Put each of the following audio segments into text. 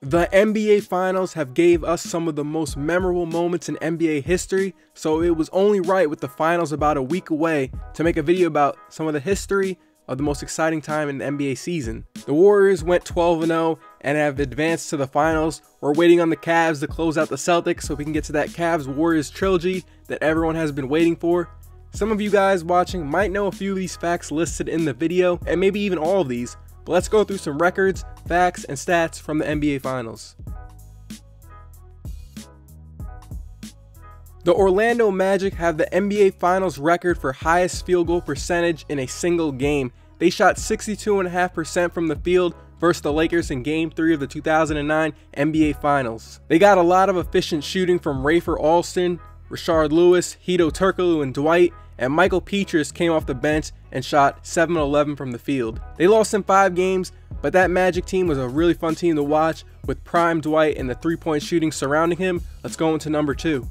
The NBA Finals have gave us some of the most memorable moments in NBA history, so it was only right with the finals about a week away to make a video about some of the history of the most exciting time in the NBA season. The Warriors went 12-0 and have advanced to the finals. We're waiting on the Cavs to close out the Celtics so we can get to that Cavs-Warriors trilogy that everyone has been waiting for. Some of you guys watching might know a few of these facts listed in the video, and maybe even all of these, but let's go through some records, facts, and stats from the NBA Finals. The Orlando Magic have the NBA Finals record for highest field goal percentage in a single game. They shot 62.5% from the field versus the Lakers in Game 3 of the 2009 NBA Finals. They got a lot of efficient shooting from Rafer Alston, Rashard Lewis, Hedo Turkoglu, and Dwight, and Michael Petrus came off the bench and shot 7-11 from the field. They lost in 5 games, but that Magic team was a really fun team to watch with prime Dwight and the three-point shooting surrounding him. Let's go into number 2.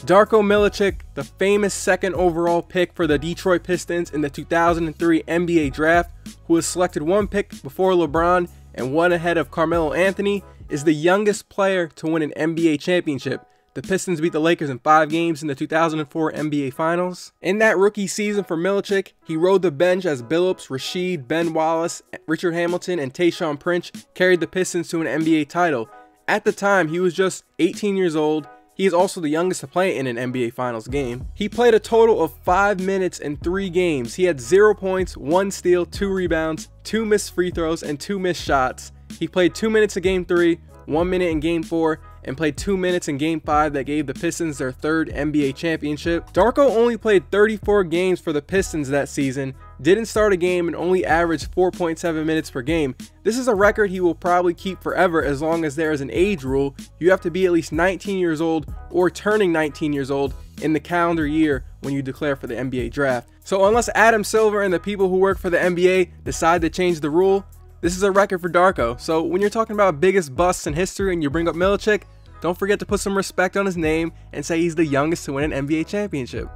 Darko Milicic, the famous second overall pick for the Detroit Pistons in the 2003 NBA Draft, who was selected 1 pick before LeBron and 1 ahead of Carmelo Anthony, is the youngest player to win an NBA championship. The Pistons beat the Lakers in 5 games in the 2004 NBA Finals. In that rookie season for Milicic, he rode the bench as Billups, Rasheed, Ben Wallace, Richard Hamilton, and Tayshaun Prince carried the Pistons to an NBA title. At the time, he was just 18 years old. He is also the youngest to play in an NBA Finals game. He played a total of 5 minutes in 3 games. He had 0 points, 1 steal, 2 rebounds, 2 missed free throws, and 2 missed shots. He played 2 minutes in Game 3, 1 minute in Game 4, and played 2 minutes in Game 5 that gave the Pistons their 3rd NBA championship. Darko only played 34 games for the Pistons that season, didn't start a game, and only averaged 4.7 minutes per game. This is a record he will probably keep forever as long as there is an age rule. You have to be at least 19 years old or turning 19 years old in the calendar year when you declare for the NBA draft. So unless Adam Silver and the people who work for the NBA decide to change the rule, this is a record for Darko. So when you're talking about biggest busts in history and you bring up Milicic, don't forget to put some respect on his name and say he's the youngest to win an NBA championship.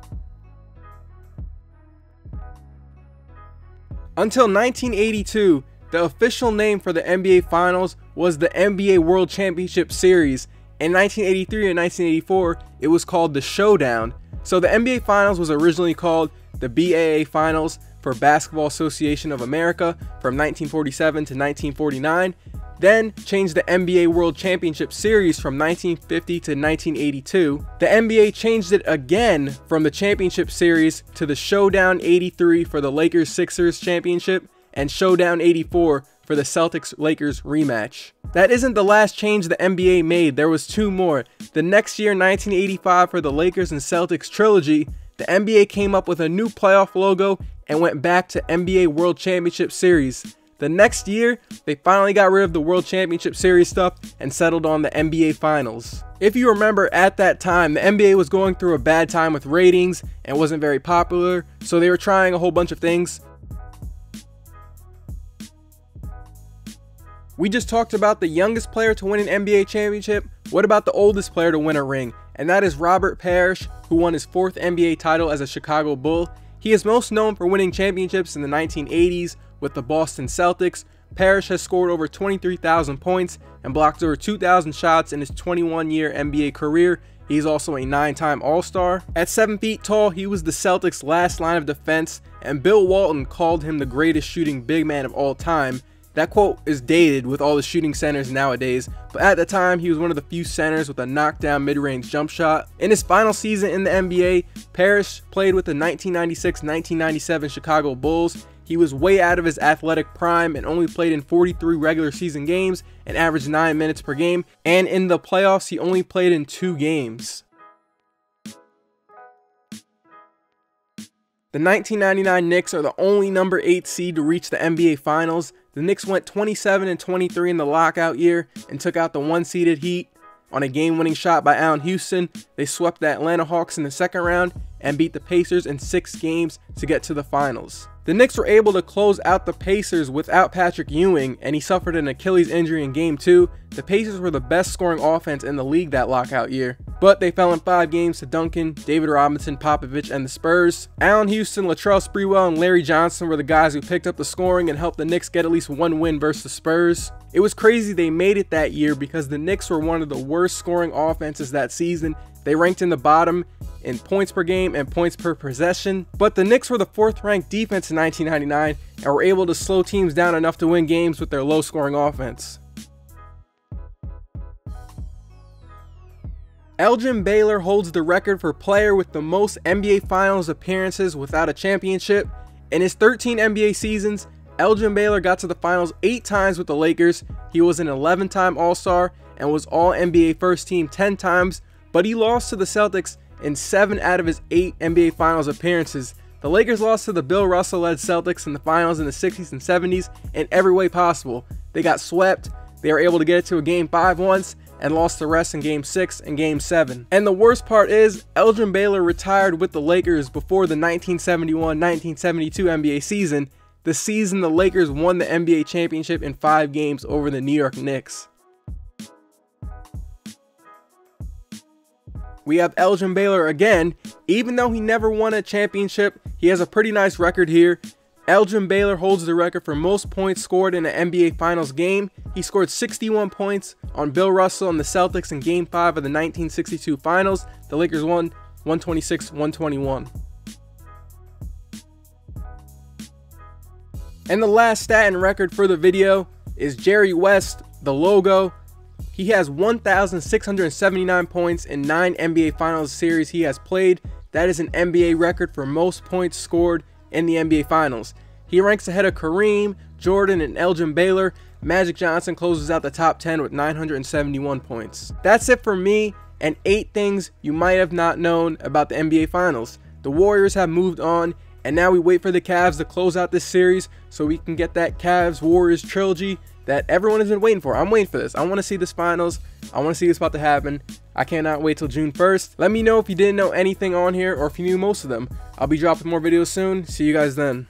Until 1982, the official name for the NBA Finals was the NBA World Championship Series. In 1983 and 1984, it was called the Showdown. So the NBA Finals was originally called the BAA Finals for Basketball Association of America from 1947 to 1949. Then changed the NBA World Championship Series from 1950 to 1982. The NBA changed it again from the Championship Series to the Showdown 83 for the Lakers-Sixers Championship and Showdown 84 for the Celtics-Lakers rematch. That isn't the last change the NBA made, there was 2 more. The next year, 1985, for the Lakers and Celtics trilogy, the NBA came up with a new playoff logo and went back to NBA World Championship Series. The next year, they finally got rid of the World Championship Series stuff and settled on the NBA Finals. If you remember, at that time, the NBA was going through a bad time with ratings and wasn't very popular, so they were trying a whole bunch of things. We just talked about the youngest player to win an NBA championship. What about the oldest player to win a ring? And that is Robert Parrish, who won his 4th NBA title as a Chicago Bull. He is most known for winning championships in the 1980s with the Boston Celtics. Parrish has scored over 23,000 points and blocked over 2,000 shots in his 21-year NBA career. He's also a 9-time All-Star. At 7 feet tall, he was the Celtics' last line of defense, and Bill Walton called him the greatest shooting big man of all time. That quote is dated with all the shooting centers nowadays, but at the time he was one of the few centers with a knockdown mid-range jump shot. In his final season in the NBA, Parrish played with the 1996-1997 Chicago Bulls. He was way out of his athletic prime and only played in 43 regular season games and averaged 9 minutes per game, and in the playoffs he only played in 2 games. The 1999 Knicks are the only number 8 seed to reach the NBA Finals. The Knicks went 27-23 in the lockout year and took out the 1-seeded Heat. On a game-winning shot by Allen Houston, they swept the Atlanta Hawks in the 2nd round and beat the Pacers in 6 games to get to the finals. The Knicks were able to close out the Pacers without Patrick Ewing, and he suffered an Achilles injury in Game 2. The Pacers were the best scoring offense in the league that lockout year, but they fell in 5 games to Duncan, David Robinson, Popovich, and the Spurs. Allen Houston, Latrell Sprewell, and Larry Johnson were the guys who picked up the scoring and helped the Knicks get at least one win versus the Spurs. It was crazy they made it that year because the Knicks were one of the worst scoring offenses that season. They ranked in the bottom in points per game and points per possession, but the Knicks were the 4th ranked defense in 1999 and were able to slow teams down enough to win games with their low scoring offense. Elgin Baylor holds the record for player with the most NBA Finals appearances without a championship. In his 13 NBA seasons, Elgin Baylor got to the finals 8 times with the Lakers. He was an 11-time All-Star and was All-NBA First Team 10 times, but he lost to the Celtics in 7 out of his 8 NBA Finals appearances. The Lakers lost to the Bill Russell-led Celtics in the finals in the 60s and 70s in every way possible. They got swept, they were able to get it to a Game 5 once, and lost the rest in Game 6 and Game 7. And the worst part is, Elgin Baylor retired with the Lakers before the 1971-1972 NBA season, the season the Lakers won the NBA championship in 5 games over the New York Knicks. We have Elgin Baylor again. Even though he never won a championship, he has a pretty nice record here. Elgin Baylor holds the record for most points scored in an NBA Finals game. He scored 61 points on Bill Russell and the Celtics in Game 5 of the 1962 Finals. The Lakers won 126-121. And the last stat and record for the video is Jerry West, the logo. He has 1,679 points in 9 NBA Finals series he has played. That is an NBA record for most points scored in the NBA Finals. He ranks ahead of Kareem, Jordan, and Elgin Baylor. Magic Johnson closes out the top 10 with 971 points. That's it for me and 8 things you might have not known about the NBA Finals. The Warriors have moved on, and now we wait for the Cavs to close out this series so we can get that Cavs-Warriors trilogy that everyone has been waiting for. I'm waiting for this. I want to see this finals. I want to see this about to happen. I cannot wait till June 1st. Let me know if you didn't know anything on here or if you knew most of them. I'll be dropping more videos soon. See you guys then.